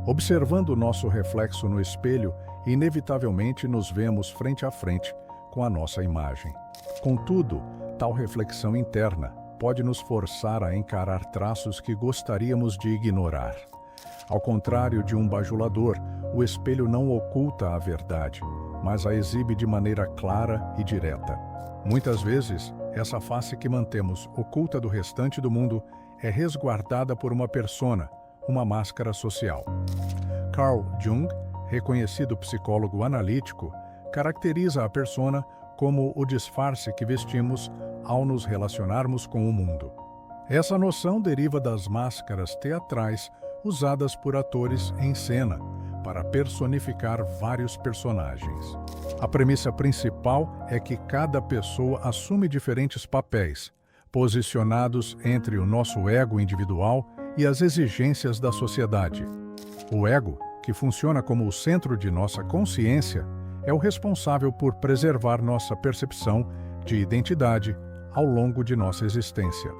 Observando o nosso reflexo no espelho, inevitavelmente nos vemos frente a frente com a nossa imagem. Contudo, tal reflexão interna pode nos forçar a encarar traços que gostaríamos de ignorar. Ao contrário de um bajulador, o espelho não oculta a verdade, mas a exibe de maneira clara e direta. Muitas vezes, essa face que mantemos oculta do restante do mundo é resguardada por uma persona, uma máscara social. Carl Jung, reconhecido psicólogo analítico, caracteriza a persona como o disfarce que vestimos ao nos relacionarmos com o mundo. Essa noção deriva das máscaras teatrais usadas por atores em cena para personificar vários personagens. A premissa principal é que cada pessoa assume diferentes papéis, posicionados entre o nosso ego individual e as exigências da sociedade. O ego, que funciona como o centro de nossa consciência, é o responsável por preservar nossa percepção de identidade ao longo de nossa existência.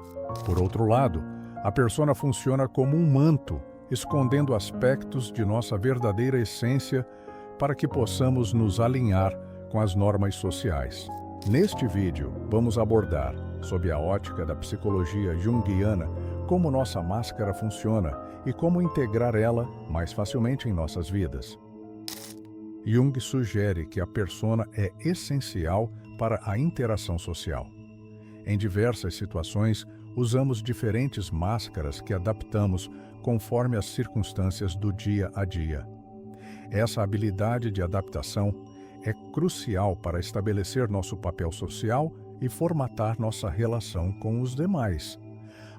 Por outro lado, a persona funciona como um manto, escondendo aspectos de nossa verdadeira essência para que possamos nos alinhar com as normas sociais. Neste vídeo, vamos abordar, sob a ótica da psicologia junguiana, como nossa máscara funciona e como integrar ela mais facilmente em nossas vidas. Jung sugere que a persona é essencial para a interação social. Em diversas situações, usamos diferentes máscaras que adaptamos conforme as circunstâncias do dia a dia. Essa habilidade de adaptação é crucial para estabelecer nosso papel social e formatar nossa relação com os demais.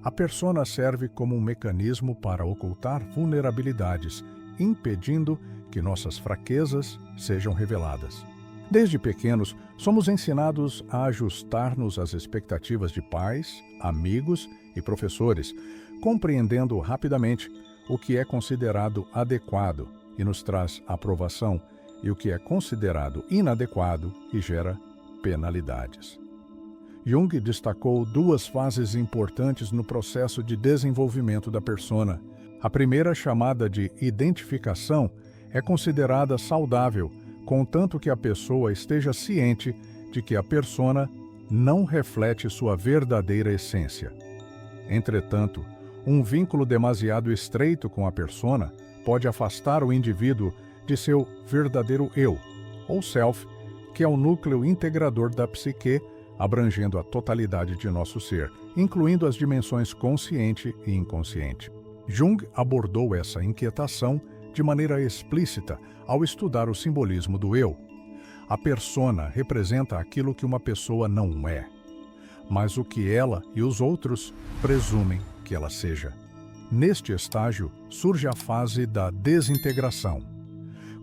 A persona serve como um mecanismo para ocultar vulnerabilidades, impedindo que nossas fraquezas sejam reveladas. Desde pequenos, somos ensinados a ajustar-nos às expectativas de pais, amigos e professores, compreendendo rapidamente o que é considerado adequado e nos traz aprovação e o que é considerado inadequado e gera penalidades. Jung destacou duas fases importantes no processo de desenvolvimento da persona. A primeira, chamada de identificação, é considerada saudável, contanto que a pessoa esteja ciente de que a persona não reflete sua verdadeira essência. Entretanto, um vínculo demasiado estreito com a persona pode afastar o indivíduo de seu verdadeiro eu, ou self, que é o núcleo integrador da psique, abrangendo a totalidade de nosso ser, incluindo as dimensões consciente e inconsciente. Jung abordou essa inquietação de maneira explícita ao estudar o simbolismo do eu. A persona representa aquilo que uma pessoa não é, mas o que ela e os outros presumem que ela seja. Neste estágio surge a fase da desintegração.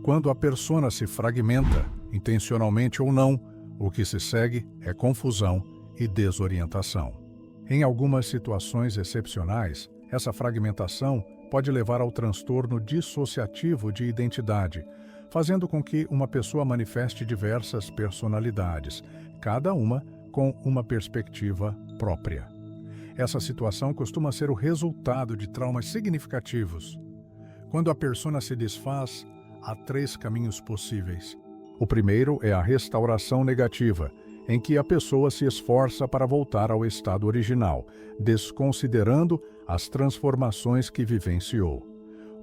Quando a persona se fragmenta, intencionalmente ou não, o que se segue é confusão e desorientação. Em algumas situações excepcionais, essa fragmentação pode levar ao transtorno dissociativo de identidade, fazendo com que uma pessoa manifeste diversas personalidades, cada uma com uma perspectiva própria. Essa situação costuma ser o resultado de traumas significativos. Quando a persona se desfaz, há três caminhos possíveis. O primeiro é a restauração negativa, em que a pessoa se esforça para voltar ao estado original, desconsiderando as transformações que vivenciou.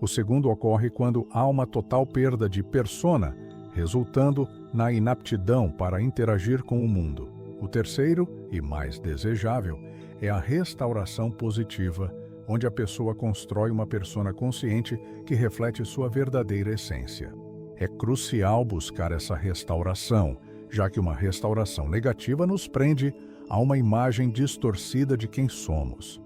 O segundo ocorre quando há uma total perda de persona, resultando na inaptidão para interagir com o mundo. O terceiro, e mais desejável, é a restauração positiva, onde a pessoa constrói uma persona consciente que reflete sua verdadeira essência. É crucial buscar essa restauração, já que uma restauração negativa nos prende a uma imagem distorcida de quem somos.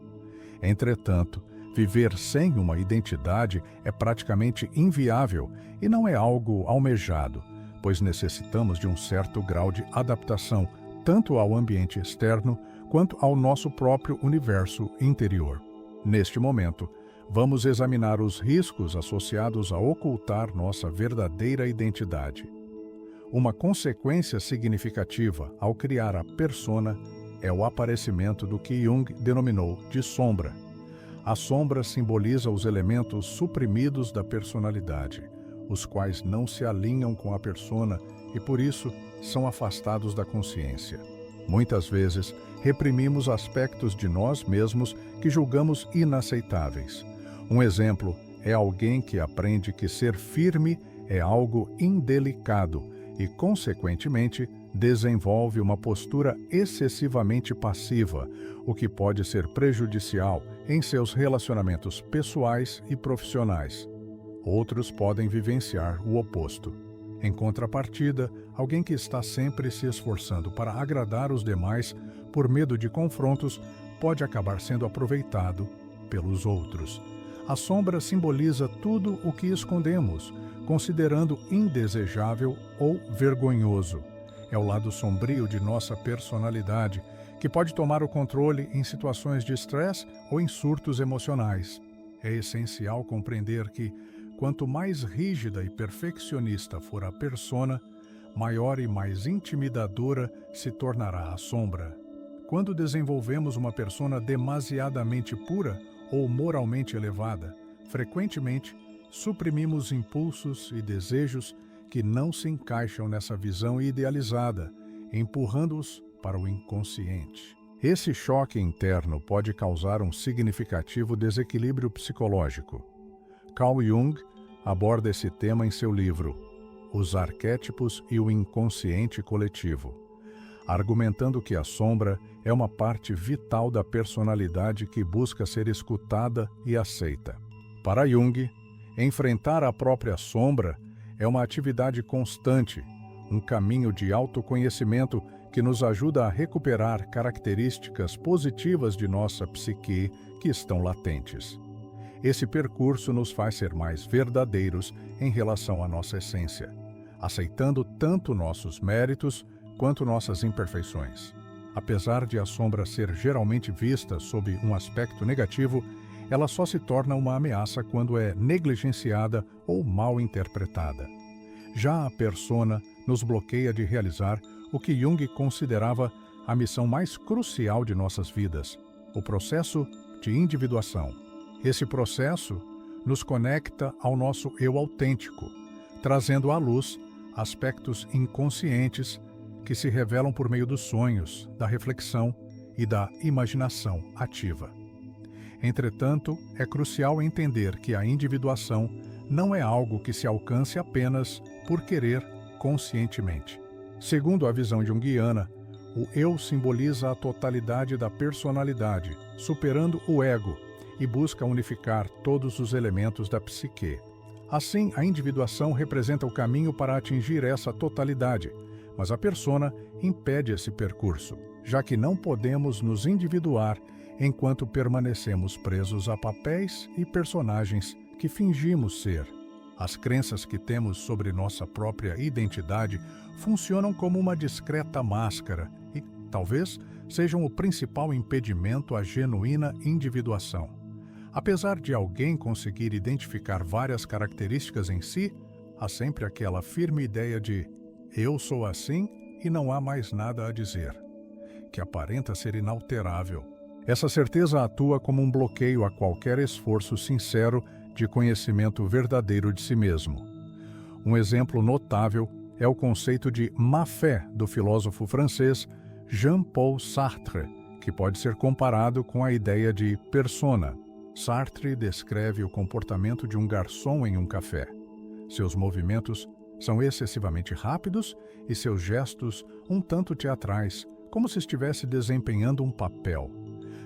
Entretanto, viver sem uma identidade é praticamente inviável e não é algo almejado, pois necessitamos de um certo grau de adaptação, tanto ao ambiente externo quanto ao nosso próprio universo interior. Neste momento, vamos examinar os riscos associados a ocultar nossa verdadeira identidade. Uma consequência significativa ao criar a persona é o aparecimento do que Jung denominou de sombra. A sombra simboliza os elementos suprimidos da personalidade, os quais não se alinham com a persona e, por isso, são afastados da consciência. Muitas vezes, reprimimos aspectos de nós mesmos que julgamos inaceitáveis. Um exemplo é alguém que aprende que ser firme é algo indelicado e, consequentemente, desenvolve uma postura excessivamente passiva, o que pode ser prejudicial em seus relacionamentos pessoais e profissionais. Outros podem vivenciar o oposto. Em contrapartida, alguém que está sempre se esforçando para agradar os demais por medo de confrontos pode acabar sendo aproveitado pelos outros. A sombra simboliza tudo o que escondemos, considerando indesejável ou vergonhoso. É o lado sombrio de nossa personalidade, que pode tomar o controle em situações de estresse ou em surtos emocionais. É essencial compreender que, quanto mais rígida e perfeccionista for a persona, maior e mais intimidadora se tornará a sombra. Quando desenvolvemos uma persona demasiadamente pura ou moralmente elevada, frequentemente suprimimos impulsos e desejos que não se encaixam nessa visão idealizada, empurrando-os para o inconsciente. Esse choque interno pode causar um significativo desequilíbrio psicológico. Carl Jung aborda esse tema em seu livro Os Arquétipos e o Inconsciente Coletivo, argumentando que a sombra é uma parte vital da personalidade que busca ser escutada e aceita. Para Jung, enfrentar a própria sombra é uma atividade constante, um caminho de autoconhecimento que nos ajuda a recuperar características positivas de nossa psique que estão latentes. Esse percurso nos faz ser mais verdadeiros em relação à nossa essência, aceitando tanto nossos méritos quanto nossas imperfeições. Apesar de a sombra ser geralmente vista sob um aspecto negativo, ela só se torna uma ameaça quando é negligenciada ou mal interpretada. Já a persona nos bloqueia de realizar o que Jung considerava a missão mais crucial de nossas vidas, o processo de individuação. Esse processo nos conecta ao nosso eu autêntico, trazendo à luz aspectos inconscientes que se revelam por meio dos sonhos, da reflexão e da imaginação ativa. Entretanto, é crucial entender que a individuação não é algo que se alcance apenas por querer conscientemente. Segundo a visão junguiana, o eu simboliza a totalidade da personalidade, superando o ego, e busca unificar todos os elementos da psique. Assim, a individuação representa o caminho para atingir essa totalidade, mas a persona impede esse percurso, já que não podemos nos individuar enquanto permanecemos presos a papéis e personagens que fingimos ser. As crenças que temos sobre nossa própria identidade funcionam como uma discreta máscara e, talvez, sejam o principal impedimento à genuína individuação. Apesar de alguém conseguir identificar várias características em si, há sempre aquela firme ideia de "eu sou assim e não há mais nada a dizer", que aparenta ser inalterável. Essa certeza atua como um bloqueio a qualquer esforço sincero de conhecimento verdadeiro de si mesmo. Um exemplo notável é o conceito de má-fé do filósofo francês Jean-Paul Sartre, que pode ser comparado com a ideia de persona. Sartre descreve o comportamento de um garçom em um café. Seus movimentos são excessivamente rápidos e seus gestos um tanto teatrais, como se estivesse desempenhando um papel.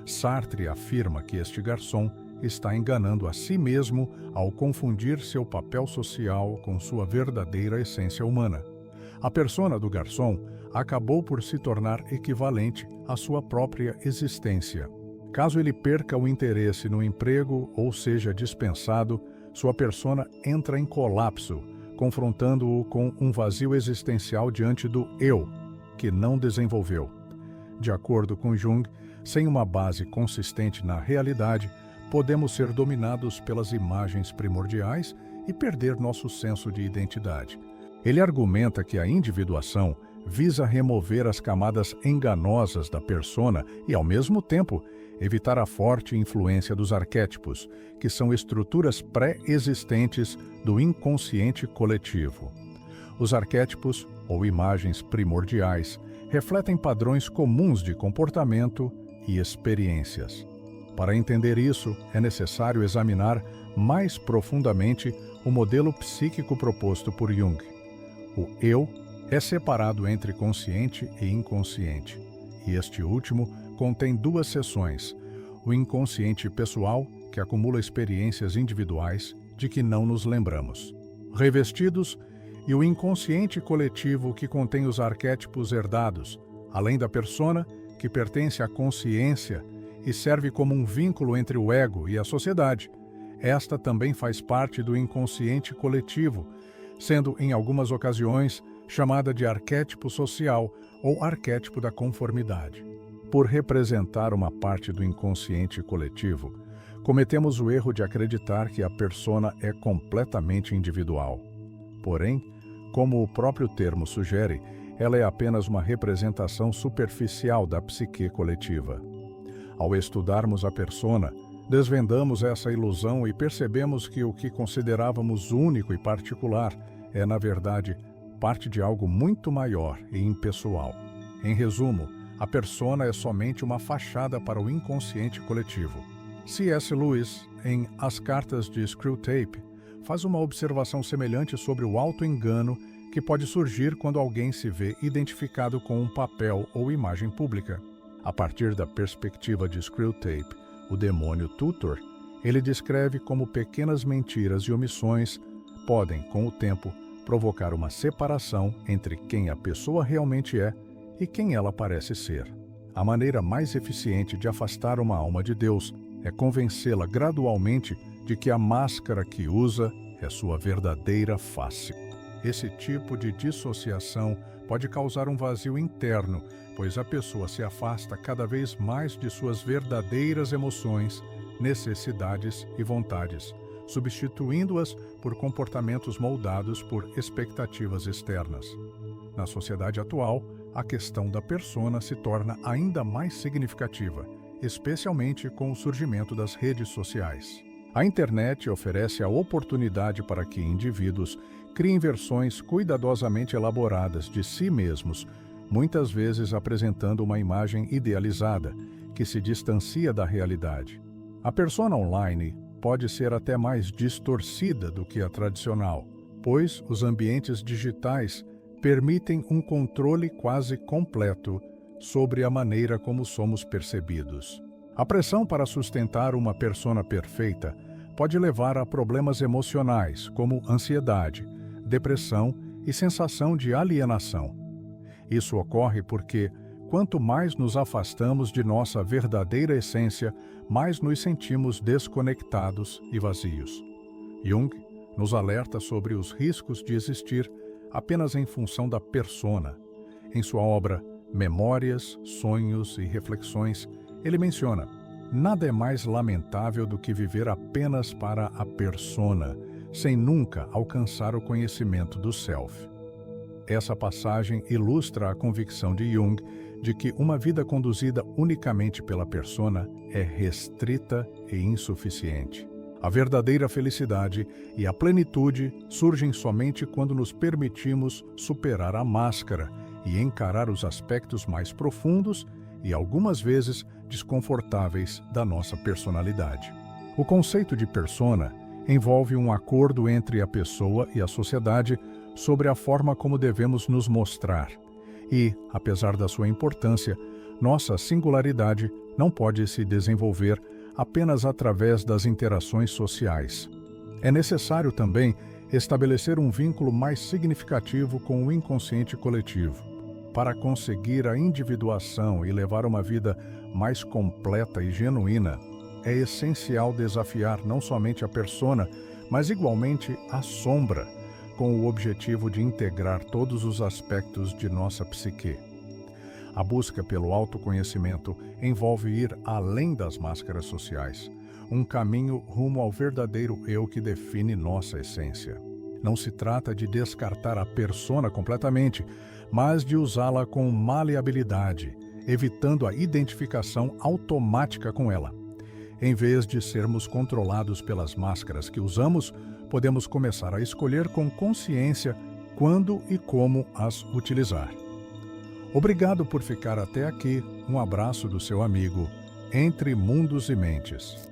Sartre afirma que este garçom está enganando a si mesmo ao confundir seu papel social com sua verdadeira essência humana. A persona do garçom acabou por se tornar equivalente à sua própria existência. Caso ele perca o interesse no emprego ou seja dispensado, sua persona entra em colapso, confrontando-o com um vazio existencial diante do eu, que não desenvolveu. De acordo com Jung, sem uma base consistente na realidade, podemos ser dominados pelas imagens primordiais e perder nosso senso de identidade. Ele argumenta que a individuação visa remover as camadas enganosas da persona e, ao mesmo tempo, evitar a forte influência dos arquétipos, que são estruturas pré-existentes do inconsciente coletivo. Os arquétipos, ou imagens primordiais, refletem padrões comuns de comportamento e experiências. Para entender isso, é necessário examinar mais profundamente o modelo psíquico proposto por Jung. O eu é separado entre consciente e inconsciente, e este último contém duas seções: o inconsciente pessoal, que acumula experiências individuais de que não nos lembramos, revestidos, e o inconsciente coletivo, que contém os arquétipos herdados, além da persona, que pertence à consciência e serve como um vínculo entre o ego e a sociedade. Esta também faz parte do inconsciente coletivo, sendo, em algumas ocasiões, chamada de arquétipo social ou arquétipo da conformidade. Por representar uma parte do inconsciente coletivo, cometemos o erro de acreditar que a persona é completamente individual. Porém, como o próprio termo sugere, ela é apenas uma representação superficial da psique coletiva. Ao estudarmos a persona, desvendamos essa ilusão e percebemos que o que considerávamos único e particular é, na verdade, parte de algo muito maior e impessoal. Em resumo, a persona é somente uma fachada para o inconsciente coletivo. C.S. Lewis, em As Cartas de Screwtape, faz uma observação semelhante sobre o auto-engano que pode surgir quando alguém se vê identificado com um papel ou imagem pública. A partir da perspectiva de Screwtape, o demônio tutor, ele descreve como pequenas mentiras e omissões podem, com o tempo, provocar uma separação entre quem a pessoa realmente é e quem ela parece ser. A maneira mais eficiente de afastar uma alma de Deus é convencê-la gradualmente de que a máscara que usa é sua verdadeira face. Esse tipo de dissociação pode causar um vazio interno, pois a pessoa se afasta cada vez mais de suas verdadeiras emoções, necessidades e vontades, substituindo-as por comportamentos moldados por expectativas externas. Na sociedade atual, a questão da persona se torna ainda mais significativa, especialmente com o surgimento das redes sociais. A internet oferece a oportunidade para que indivíduos criem versões cuidadosamente elaboradas de si mesmos, muitas vezes apresentando uma imagem idealizada, que se distancia da realidade. A persona online pode ser até mais distorcida do que a tradicional, pois os ambientes digitais permitem um controle quase completo sobre a maneira como somos percebidos. A pressão para sustentar uma persona perfeita pode levar a problemas emocionais, como ansiedade, depressão e sensação de alienação. Isso ocorre porque, quanto mais nos afastamos de nossa verdadeira essência, mais nos sentimos desconectados e vazios. Jung nos alerta sobre os riscos de existir apenas em função da persona. Em sua obra Memórias, Sonhos e Reflexões, ele menciona: nada é mais lamentável do que viver apenas para a persona, sem nunca alcançar o conhecimento do self. Essa passagem ilustra a convicção de Jung de que uma vida conduzida unicamente pela persona é restrita e insuficiente. A verdadeira felicidade e a plenitude surgem somente quando nos permitimos superar a máscara e encarar os aspectos mais profundos e, algumas vezes, desconfortáveis da nossa personalidade. O conceito de persona envolve um acordo entre a pessoa e a sociedade sobre a forma como devemos nos mostrar. E, apesar da sua importância, nossa singularidade não pode se desenvolver apenas através das interações sociais. É necessário também estabelecer um vínculo mais significativo com o inconsciente coletivo. Para conseguir a individuação e levar uma vida mais completa e genuína, é essencial desafiar não somente a persona, mas igualmente a sombra, com o objetivo de integrar todos os aspectos de nossa psique. A busca pelo autoconhecimento envolve ir além das máscaras sociais, um caminho rumo ao verdadeiro eu que define nossa essência. Não se trata de descartar a persona completamente, mas de usá-la com maleabilidade, evitando a identificação automática com ela. Em vez de sermos controlados pelas máscaras que usamos, podemos começar a escolher com consciência quando e como as utilizar. Obrigado por ficar até aqui. Um abraço do seu amigo Entre Mundos e Mentes.